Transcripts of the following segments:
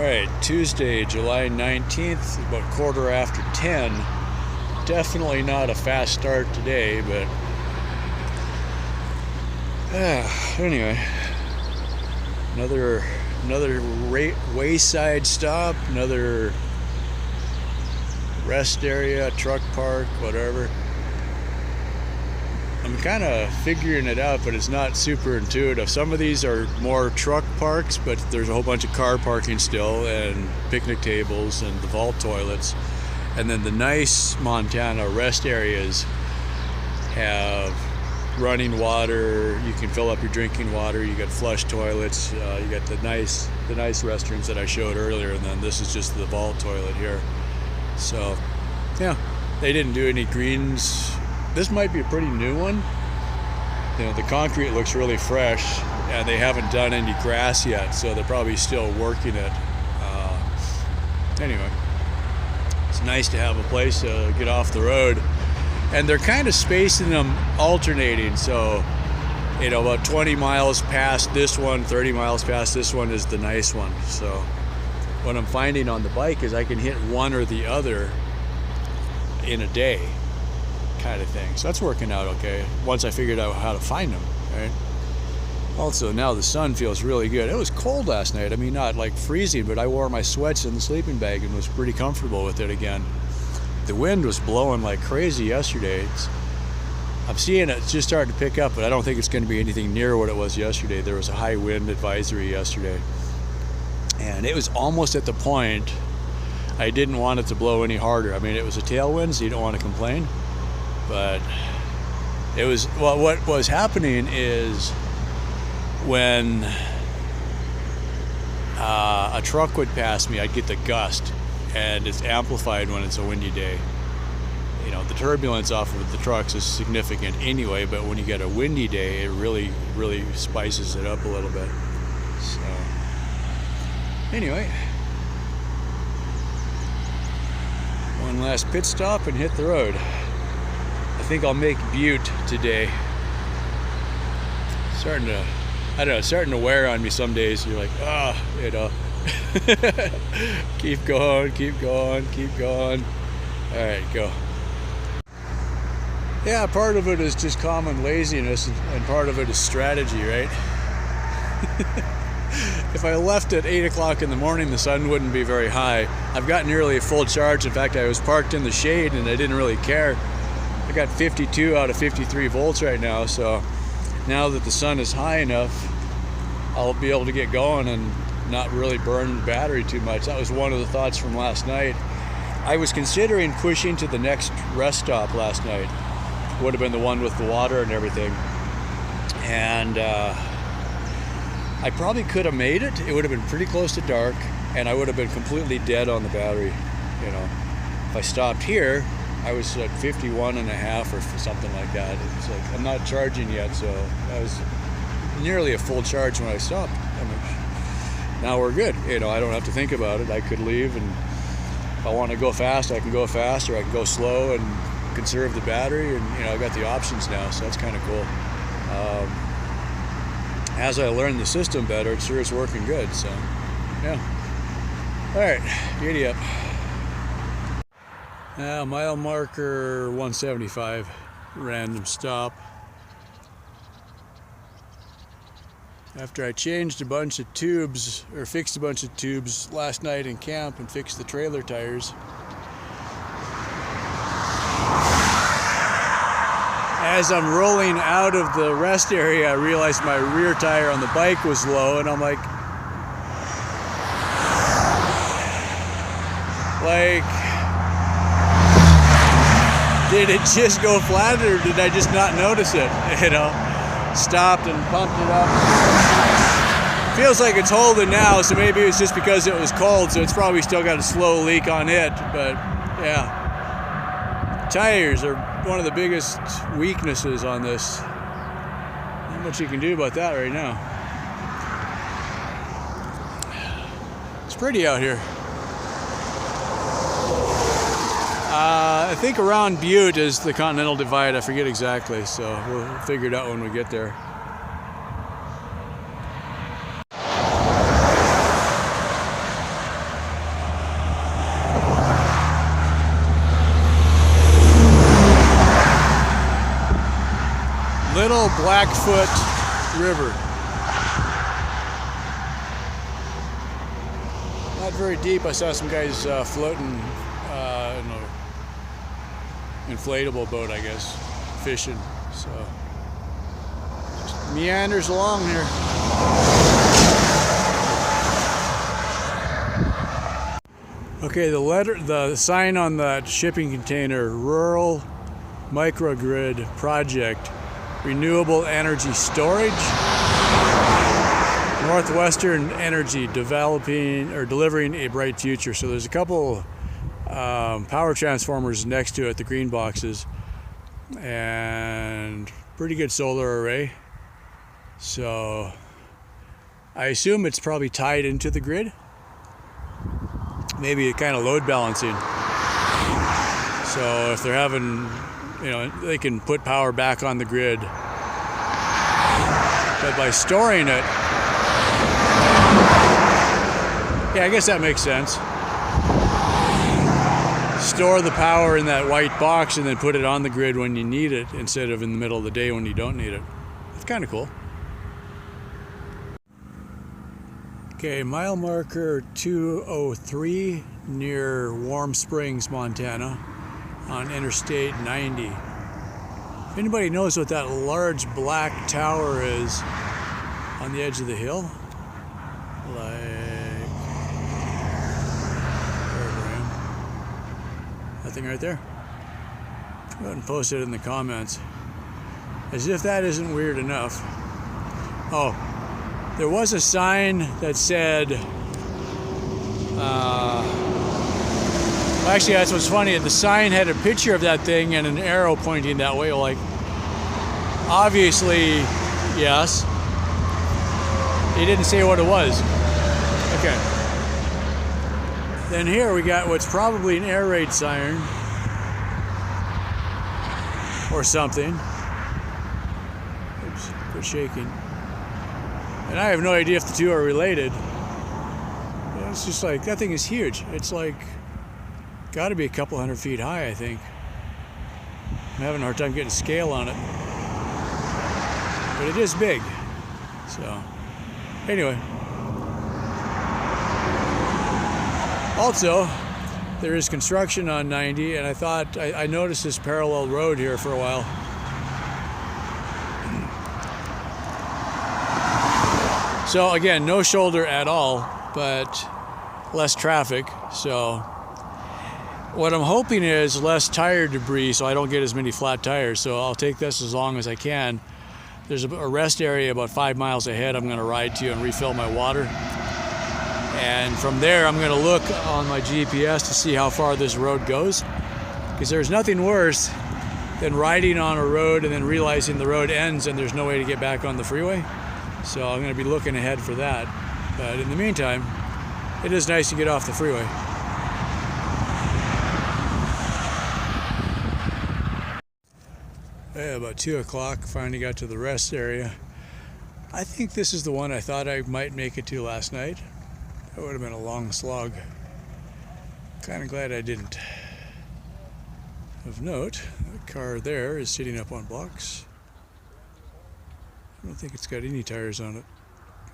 Alright, Tuesday, July 19th, about 10:15. Definitely not a fast start today, but anyway, another wayside stop, another rest area, truck park, whatever. I'm kind of figuring it out, but it's not super intuitive. Some of these are more truck parks, but there's a whole bunch of car parking still, and picnic tables and the vault toilets. And then the nice Montana rest areas have running water. You can fill up your drinking water. You got flush toilets. You got the nice restrooms that I showed earlier, and then this is just the vault toilet here. So, yeah, they didn't do any greens. This might be a pretty new one. You know, the concrete looks really fresh, and they haven't done any grass yet, so they're probably still working it. Anyway, it's nice to have a place to get off the road, and they're kind of spacing them alternating. So, you know, about 20 miles past this one, 30 miles past this one is the nice one. So, what I'm finding on the bike is I can hit one or the other in a day, kind of thing. So that's working out okay once I figured out how to find them, right? Also, now the sun feels really good. It was cold last night. I mean, not like freezing, but I wore my sweats in the sleeping bag and was pretty comfortable with it again. The wind was blowing like crazy yesterday. I'm seeing it just starting to pick up, but I don't think it's going to be anything near what it was yesterday. There was a high wind advisory yesterday, and it was almost at the point I didn't want it to blow any harder. I mean, it was a tailwind, so you don't want to complain. But it was, well, what was happening is when a truck would pass me, I'd get the gust, and it's amplified when it's a windy day. You know, the turbulence off of the trucks is significant anyway, but when you get a windy day, it really spices it up a little bit. So, anyway, one last pit stop and hit the road. I think I'll make Butte today. Starting to wear on me some days. You're like, you know, keep going. All right, go. Yeah, part of it is just common laziness, and part of it is strategy, right? If I left at 8 o'clock in the morning, the sun wouldn't be very high. I've got nearly a full charge. In fact, I was parked in the shade and I didn't really care. I got 52 out of 53 volts right now, so now that the sun is high enough, I'll be able to get going and not really burn the battery too much. That was one of the thoughts from last night. I was considering pushing to the next rest stop last night. Would have been the one with the water and everything. And I probably could have made it. It would have been pretty close to dark, and I would have been completely dead on the battery. You know, if I stopped here, I was at 51 and a half or something like that. It's like, I'm not charging yet, so I was nearly a full charge when I stopped. I mean, now we're good. You know, I don't have to think about it. I could leave, and if I want to go fast, I can go fast, or I can go slow and conserve the battery, and you know, I've got the options now, so that's kind of cool. As I learn the system better, it sure is working good, so yeah. All right, giddy up. Now, mile marker 175, random stop. After I changed a bunch of tubes, or fixed a bunch of tubes last night in camp and fixed the trailer tires, as I'm rolling out of the rest area, I realized my rear tire on the bike was low, and I'm like, did it just go flat, or did I just not notice it? You know, stopped and pumped it up. Feels like it's holding now, so maybe it's just because it was cold, so it's probably still got a slow leak on it, but yeah. Tires are one of the biggest weaknesses on this. Not much you can do about that right now. It's pretty out here. I think around Butte is the Continental Divide. I forget exactly, so we'll figure it out when we get there. Little Blackfoot River. Not very deep. I saw some guys floating in an inflatable boat, I guess, fishing. So just meanders along here. Okay, the sign on that shipping container: Rural Microgrid Project, Renewable Energy Storage, Northwestern Energy, developing or delivering a bright future. So there's a couple power transformers next to it, the green boxes, and pretty good solar array. So I assume it's probably tied into the grid. Maybe kind of load balancing. So if they're having, they can put power back on the grid. But by storing it, yeah, I guess that makes sense. Store the power in that white box and then put it on the grid when you need it instead of in the middle of the day when you don't need it. It's kind of cool. Okay, mile marker 203 near Warm Springs, Montana on Interstate 90. If anybody knows what that large black tower is on the edge of the hill, like that thing right there, go ahead and post it in the comments. As if that isn't weird enough. Oh, there was a sign that said, actually that's what's funny, the sign had a picture of that thing and an arrow pointing that way, like, obviously, yes. He didn't say what it was. Okay. Then here we got what's probably an air raid siren or something. Oops, quit shaking. And I have no idea if the two are related. It's just like, that thing is huge. It's like, got to be a couple 100 feet high, I think. I'm having a hard time getting scale on it. But it is big. So, anyway. Also, there is construction on 90, and I thought, I noticed this parallel road here for a while. So again, no shoulder at all, but less traffic. So what I'm hoping is less tire debris so I don't get as many flat tires. So I'll take this as long as I can. There's a rest area about 5 miles ahead I'm going to ride to and refill my water. And from there I'm going to look on my GPS to see how far this road goes. Because there's nothing worse than riding on a road and then realizing the road ends and there's no way to get back on the freeway. So I'm going to be looking ahead for that. But in the meantime, it is nice to get off the freeway. Yeah, about 2 o'clock, finally got to the rest area. I think this is the one I thought I might make it to last night. That would have been a long slog. Kind of glad I didn't. Of note, the car there is sitting up on blocks. I don't think it's got any tires on it.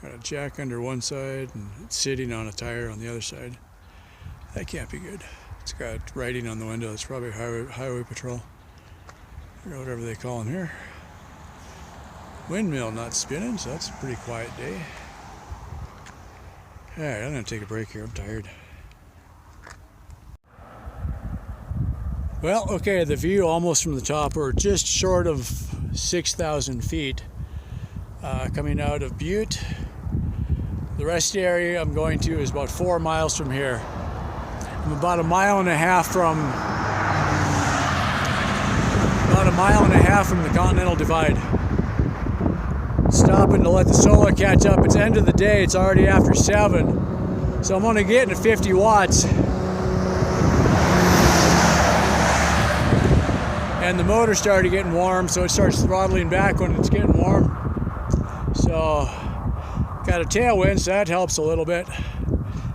Got a jack under one side and it's sitting on a tire on the other side. That can't be good. It's got writing on the window. It's probably highway patrol or whatever they call them here. Windmill not spinning, so that's a pretty quiet day. Alright, I'm going to take a break here. I'm tired. Well, okay, the view almost from the top, or just short of 6,000 feet. Coming out of Butte. The rest area I'm going to is about 4 miles from here. I'm about a mile and a half from the Continental Divide. Stopping to let the solar catch up. It's end of the day. It's already after 7. So I'm only getting to 50 watts. And the motor started getting warm, so it starts throttling back when it's getting warm. So, got a tailwind, so that helps a little bit.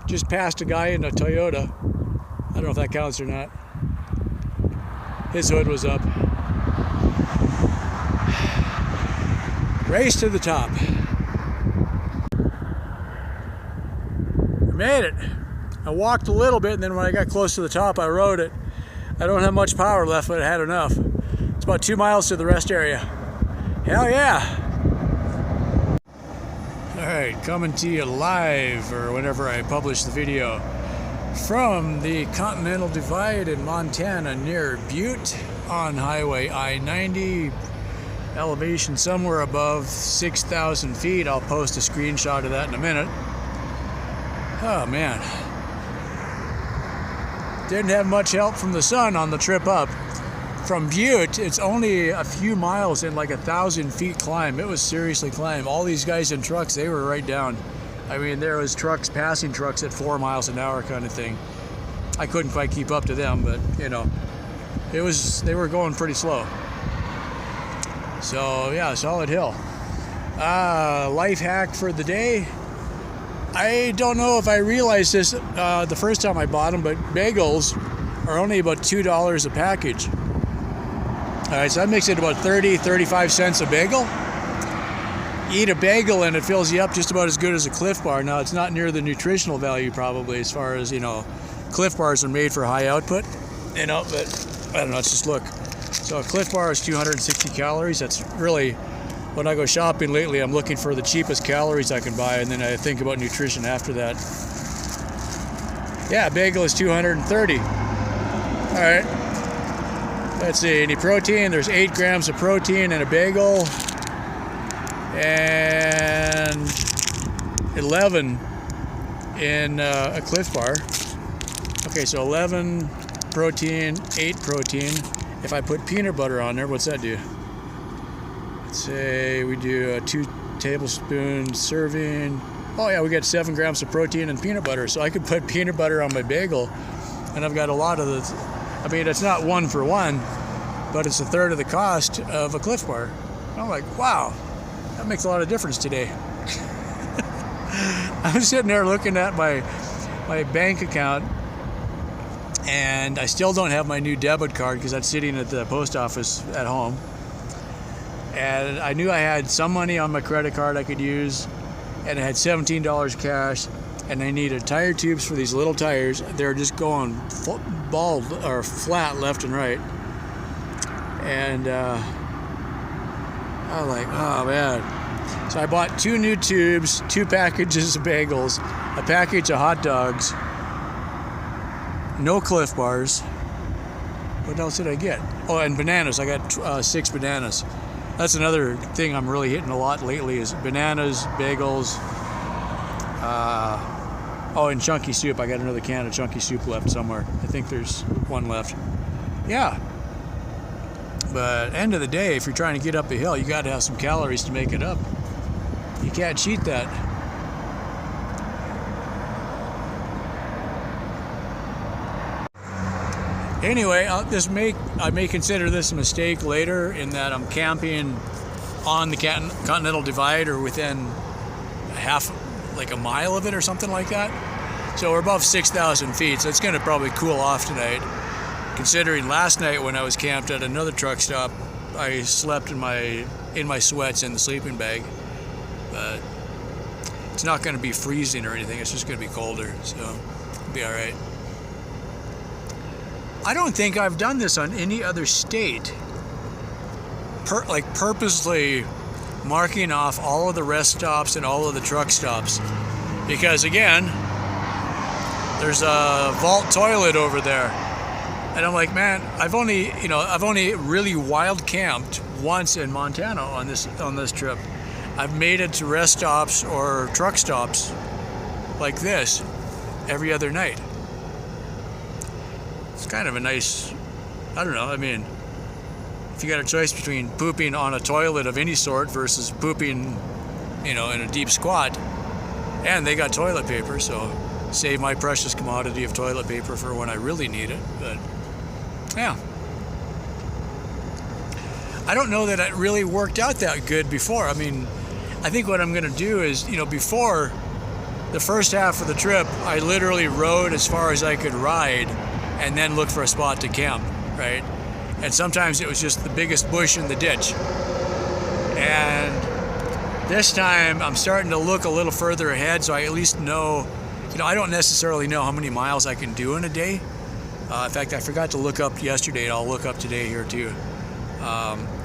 Just passed a guy in a Toyota. I don't know if that counts or not. His hood was up. Race to the top. I made it. I walked a little bit, and then when I got close to the top, I rode it. I don't have much power left, but I had enough. It's about 2 miles to the rest area. Hell yeah! Alright, coming to you live, or whenever I publish the video, from the Continental Divide in Montana near Butte on Highway I-90, elevation somewhere above 6,000 feet. I'll post a screenshot of that in a minute. Oh man. Didn't have much help from the sun on the trip up. From Butte, it's only a few miles and like 1,000 feet climb. It was seriously climb. All these guys in trucks, they were right down. I mean, there was trucks, passing trucks at 4 miles an hour kind of thing. I couldn't quite keep up to them, but you know, they were going pretty slow. So yeah, solid hill. Life hack for the day. I don't know if I realized this the first time I bought them, but bagels are only about $2 a package. All right, so that makes it about 35 cents a bagel. Eat a bagel and it fills you up just about as good as a Cliff Bar. Now, it's not near the nutritional value probably, as far as, you know, Cliff Bars are made for high output, you know, but I don't know, let's just look. So a Cliff Bar is 260 calories. That's really, when I go shopping lately, I'm looking for the cheapest calories I can buy, and then I think about nutrition after that. Yeah, a bagel is 230. All right. Let's see, any protein? There's 8 grams of protein in a bagel, and 11 in a Cliff Bar. Okay, so 11 protein, 8 protein. If I put peanut butter on there, what's that do? Let's say we do a 2 tablespoon serving. Oh yeah, we got 7 grams of protein and peanut butter. So I could put peanut butter on my bagel, and I've got a lot of the. I mean, it's not 1 for 1, but it's a third of the cost of a Cliff Bar. I'm like, wow, that makes a lot of difference today. I was sitting there looking at my bank account, and I still don't have my new debit card because that's sitting at the post office at home. And I knew I had some money on my credit card I could use, and I had $17 cash, and I needed tire tubes for these little tires. They're just going bald or flat left and right. And I was like, oh man. So I bought 2 new tubes, 2 packages of bagels, a package of hot dogs, no Cliff Bars. What else did I get? Oh, and bananas. I got 6 bananas. That's another thing I'm really hitting a lot lately is bananas, bagels, oh, and chunky soup. I got another can of chunky soup left somewhere. I think there's 1 left. Yeah. But end of the day, if you're trying to get up a hill, you got to have some calories to make it up. You can't cheat that. Anyway, I may consider this a mistake later in that I'm camping on the Continental Divide or within like a mile of it or something like that. So we're above 6,000 feet, so it's going to probably cool off tonight. Considering last night when I was camped at another truck stop, I slept in my sweats in the sleeping bag. But it's not going to be freezing or anything, it's just going to be colder, so it'll be all right. I don't think I've done this on any other state. Like purposely marking off all of the rest stops and all of the truck stops. Because again, there's a vault toilet over there. And I'm like, man, I've only really wild camped once in Montana on this trip. I've made it to rest stops or truck stops like this every other night. It's kind of a nice, I don't know, I mean, if you got a choice between pooping on a toilet of any sort versus pooping, you know, in a deep squat, and they got toilet paper, so save my precious commodity of toilet paper for when I really need it, but yeah. I don't know that it really worked out that good before. I mean, I think what I'm going to do is, you know, before the first half of the trip, I literally rode as far as I could ride and then look for a spot to camp, right? And sometimes it was just the biggest bush in the ditch. And This time I'm starting to look a little further ahead, so I at least know, I don't necessarily know how many miles I can do in a day. In fact, I forgot to look up yesterday, and I'll look up today here too.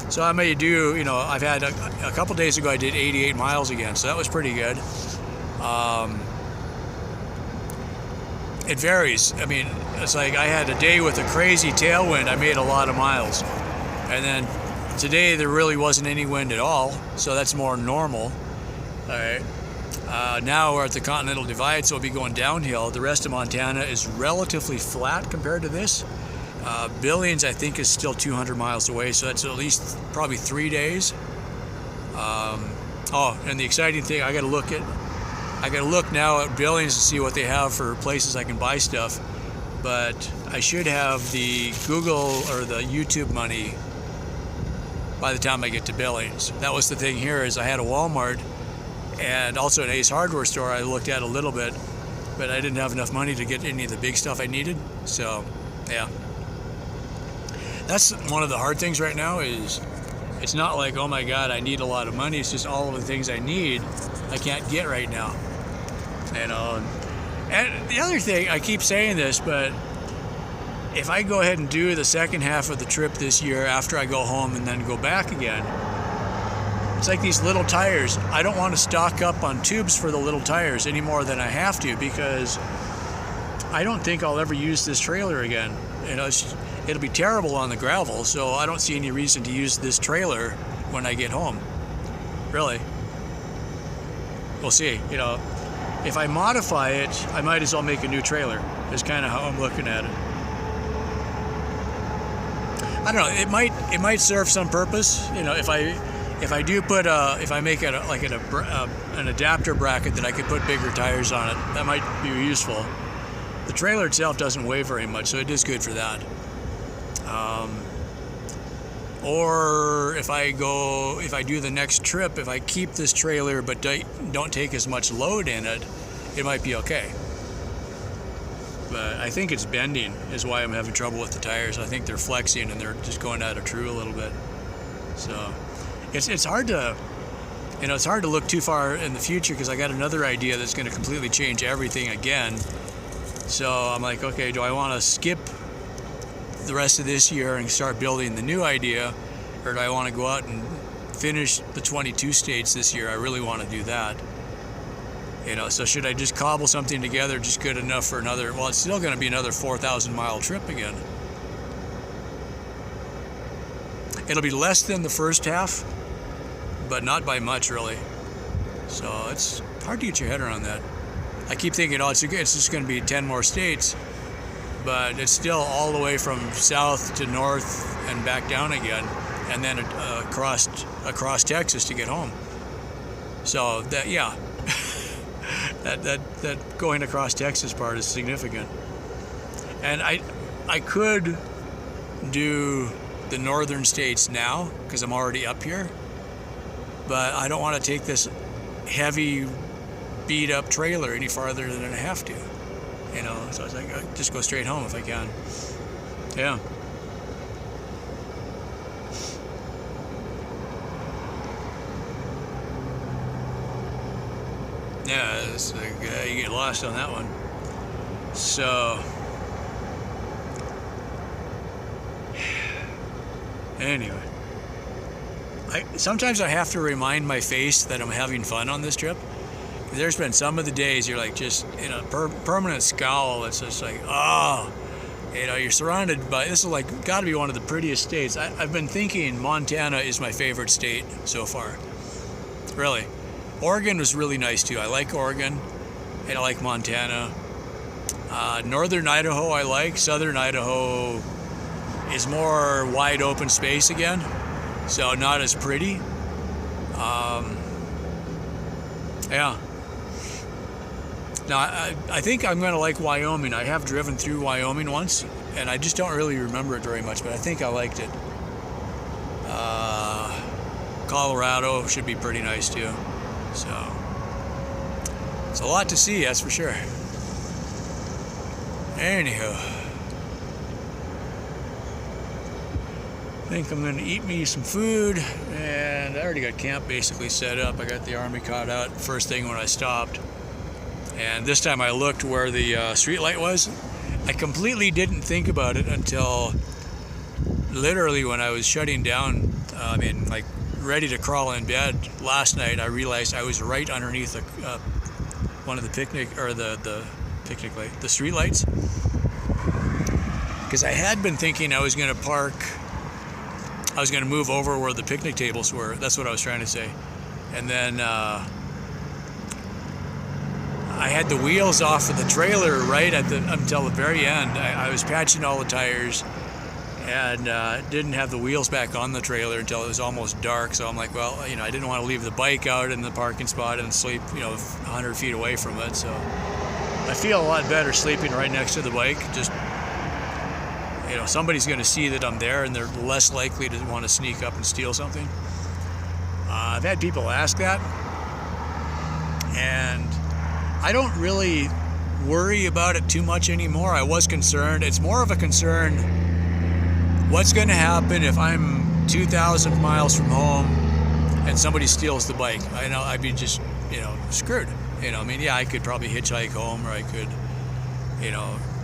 So I may do, I've had a couple days ago I did 88 miles again, so that was pretty good. It varies. I mean, it's like I had a day with a crazy tailwind, I made a lot of miles. And then today there really wasn't any wind at all, so that's more normal. All right. Now we're at the Continental Divide, so we'll be going downhill. The rest of Montana is relatively flat compared to this. Billings, I think, is still 200 miles away, so that's at least probably 3 days. Oh, and the exciting thing, I got to look now at Billings to see what they have for places I can buy stuff. But I should have the Google or the YouTube money by the time I get to Billings. That was the thing here, is I had a Walmart and also an Ace Hardware store I looked at a little bit, but I didn't have enough money to get any of the big stuff I needed. So, yeah. That's one of the hard things right now, is it's not like, oh my God, I need a lot of money. It's just all of the things I need I can't get right now. And the other thing, I keep saying this, but if I go ahead and do the second half of the trip this year after I go home and then go back again, it's like these little tires. I don't want to stock up on tubes for the little tires any more than I have to, because I don't think I'll ever use this trailer again. It'll be terrible on the gravel, so I don't see any reason to use this trailer when I get home. Really. We'll see. If I modify it, I might as well make a new trailer. That's kind of how I'm looking at it. I don't know. It might serve some purpose. If I do put if I make it an adapter bracket that I could put bigger tires on it, that might be useful. The trailer itself doesn't weigh very much, so it is good for that. Or if I do the next trip, if I keep this trailer but don't take as much load in it, it might be okay. But I think it's bending is why I'm having trouble with the tires. I think they're flexing and they're just going out of true a little bit. So it's hard to it's hard to look too far in the future, because I got another idea that's going to completely change everything again. So I'm like, okay, do I want to skip the rest of this year and start building the new idea, or do I want to go out and finish the 22 states this year? I really want to do that. So should I just cobble something together just good enough for another, well, it's still going to be another 4,000 mile trip again. It'll be less than the first half, but not by much, really. So it's hard to get your head around that. I keep thinking, it's just going to be 10 more states, but it's still all the way from south to north and back down again, and then across Texas to get home. So that, yeah, that going across Texas part is significant. And I could do the northern states now, because I'm already up here, but I don't want to take this heavy beat up trailer any farther than I have to, so I was like, I'll just go straight home if I can. Yeah. Yeah, it's like, you get lost on that one. So anyway, sometimes I have to remind my face that I'm having fun on this trip. There's been some of the days you're like just in a permanent scowl. It's just like, you're surrounded by, this is got to be one of the prettiest states. I've been thinking Montana is my favorite state so far. Really. Oregon was really nice too. I like Oregon, and I like Montana. Northern Idaho I like. Southern Idaho is more wide open space again, so not as pretty. Yeah. Now, I think I'm going to like Wyoming. I have driven through Wyoming once, and I just don't really remember it very much, but I think I liked it. Colorado should be pretty nice too. So, it's a lot to see, that's for sure. Anywho. think I'm gonna eat me some food, and I already got camp basically set up. I got the army caught out first thing when I stopped, and this time I looked where the street light was. I completely didn't think about it until literally when I was shutting down, like ready to crawl in bed last night. I realized I was right underneath one of the picnic light, the street lights, because I had been thinking I was going to move over where the picnic tables were. That's what I was trying to say. And then I had the wheels off of the trailer right until the very end. I was patching all the tires and didn't have the wheels back on the trailer until it was almost dark. So I'm like, well, I didn't want to leave the bike out in the parking spot and sleep, 100 feet away from it. So I feel a lot better sleeping right next to the bike. Just, somebody's going to see that I'm there, and they're less likely to want to sneak up and steal something. I've had people ask that, and I don't really worry about it too much anymore. I was concerned. It's more of a concern, what's going to happen if I'm 2,000 miles from home and somebody steals the bike? I know I'd be just, screwed. I could probably hitchhike home, or I could,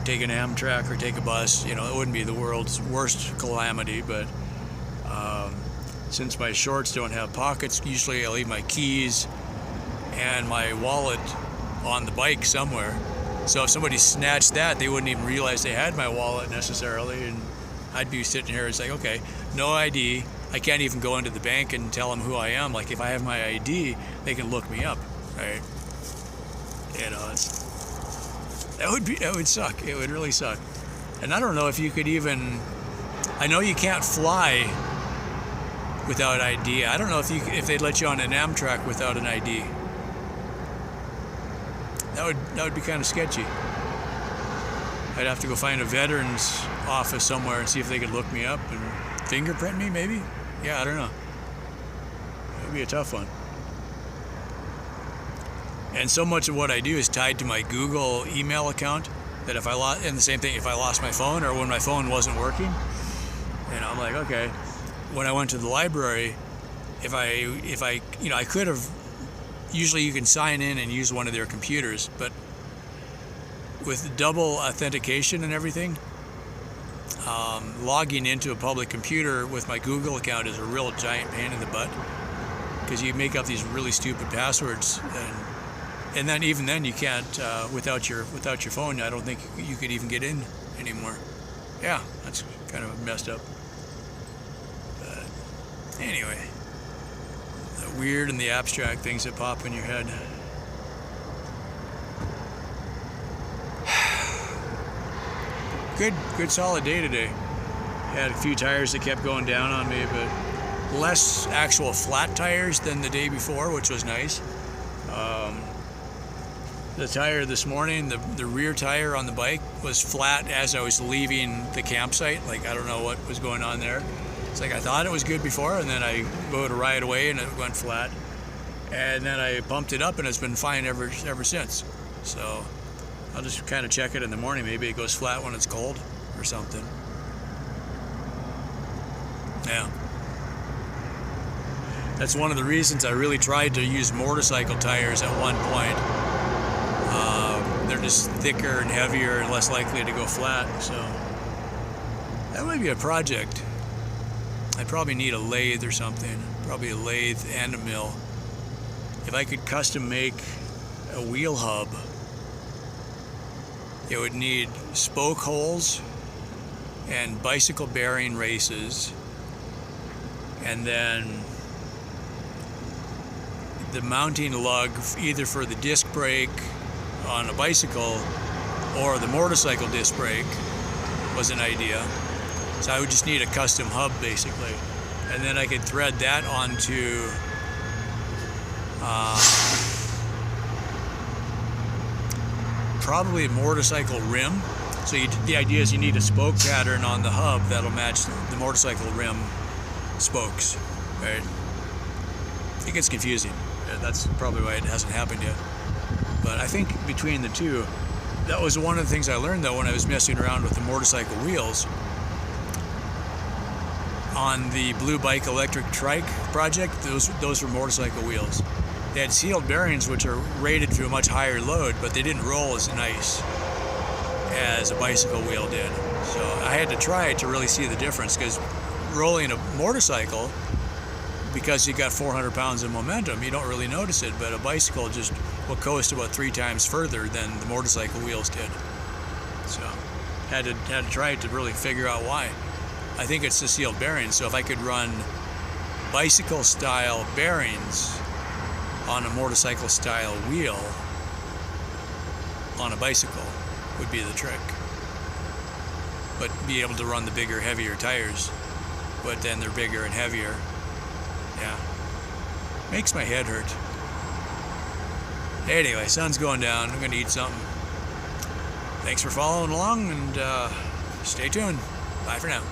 take an Amtrak or take a bus. It wouldn't be the world's worst calamity, but since my shorts don't have pockets, usually I leave my keys and my wallet on the bike somewhere. So if somebody snatched that, they wouldn't even realize they had my wallet necessarily, and I'd be sitting here, it's like, okay, no ID. I can't even go into the bank and tell them who I am. Like, if I have my ID, they can look me up, right? That would suck. It would really suck. And I don't know if you could even, I know you can't fly without ID. I don't know if they'd let you on an Amtrak without an ID. That would be kind of sketchy. I'd have to go find a veterans office somewhere and see if they could look me up and fingerprint me, maybe? Yeah, I don't know. It would be a tough one. And so much of what I do is tied to my Google email account that if I lost, and the same thing, if I lost my phone or when my phone wasn't working, I'm like, okay, when I went to the library, if I I could have, usually you can sign in and use one of their computers, but with double authentication and everything, logging into a public computer with my Google account is a real giant pain in the butt, because you make up these really stupid passwords, and then even then you can't without your phone. I don't think you could even get in anymore. Yeah, that's kind of messed up. But anyway, the weird and the abstract things that pop in your head. Good solid day today. Had a few tires that kept going down on me, but less actual flat tires than the day before, which was nice. The tire this morning, the rear tire on the bike was flat as I was leaving the campsite. Like, I don't know what was going on there. It's like I thought it was good before, and then I go to ride away and it went flat. And then I bumped it up and it's been fine ever since. So I'll just kind of check it in the morning. Maybe it goes flat when it's cold or something. Yeah. That's one of the reasons I really tried to use motorcycle tires at one point. They're just thicker and heavier and less likely to go flat. So that might be a project. I probably need a lathe or something. Probably a lathe and a mill. If I could custom make a wheel hub, it would need spoke holes and bicycle bearing races, and then the mounting lug either for the disc brake on a bicycle or the motorcycle disc brake was an idea. So I would just need a custom hub basically, and then I could thread that onto probably a motorcycle rim. So the idea is you need a spoke pattern on the hub that'll match the motorcycle rim spokes, right? It gets confusing. That's probably why it hasn't happened yet. But I think between the two, that was one of the things I learned though when I was messing around with the motorcycle wheels. on the Blue Bike electric trike project, those were motorcycle wheels. They had sealed bearings which are rated to a much higher load, but they didn't roll as nice as a bicycle wheel did. So I had to try it to really see the difference, because rolling a motorcycle, because you got 400 pounds of momentum, you don't really notice it, but a bicycle just will coast about 3 times further than the motorcycle wheels did. So had to try it to really figure out why. I think it's the sealed bearings. So if I could run bicycle style bearings on a motorcycle style wheel on a bicycle would be the trick. But be able to run the bigger, heavier tires, but then they're bigger and heavier. Yeah, makes my head hurt. Anyway, sun's going down. I'm gonna eat something. Thanks for following along, and stay tuned. Bye for now.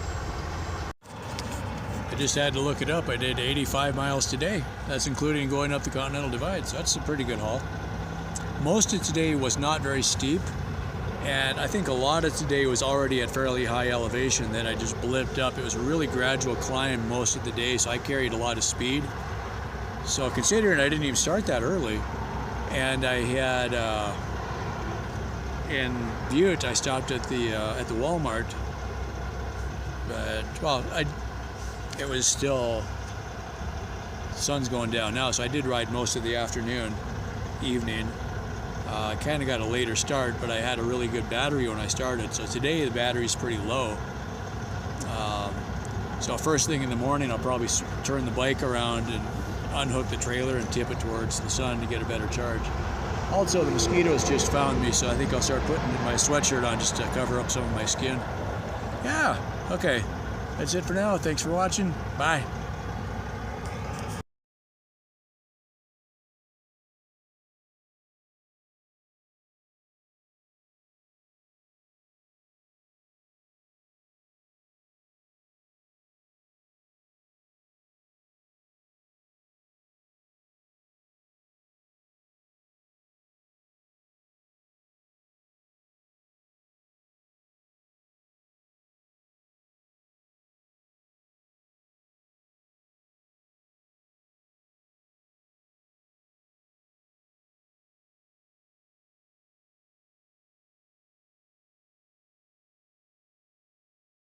I just had to look it up. I did 85 miles today. That's including going up the Continental Divide, so that's a pretty good haul. Most of today was not very steep, and I think a lot of today was already at fairly high elevation. Then I just blipped up. It was a really gradual climb most of the day, so I carried a lot of speed. So considering I didn't even start that early, and I had in Butte, I stopped at the Walmart, but well, it was still, sun's going down now, so I did ride most of the afternoon, evening. I kind of got a later start, but I had a really good battery when I started. So today the battery's pretty low. So first thing in the morning, I'll probably turn the bike around and unhook the trailer and tip it towards the sun to get a better charge. Also, the mosquitoes just found me, so I think I'll start putting my sweatshirt on just to cover up some of my skin. Yeah, okay. That's it for now. Thanks for watching. Bye.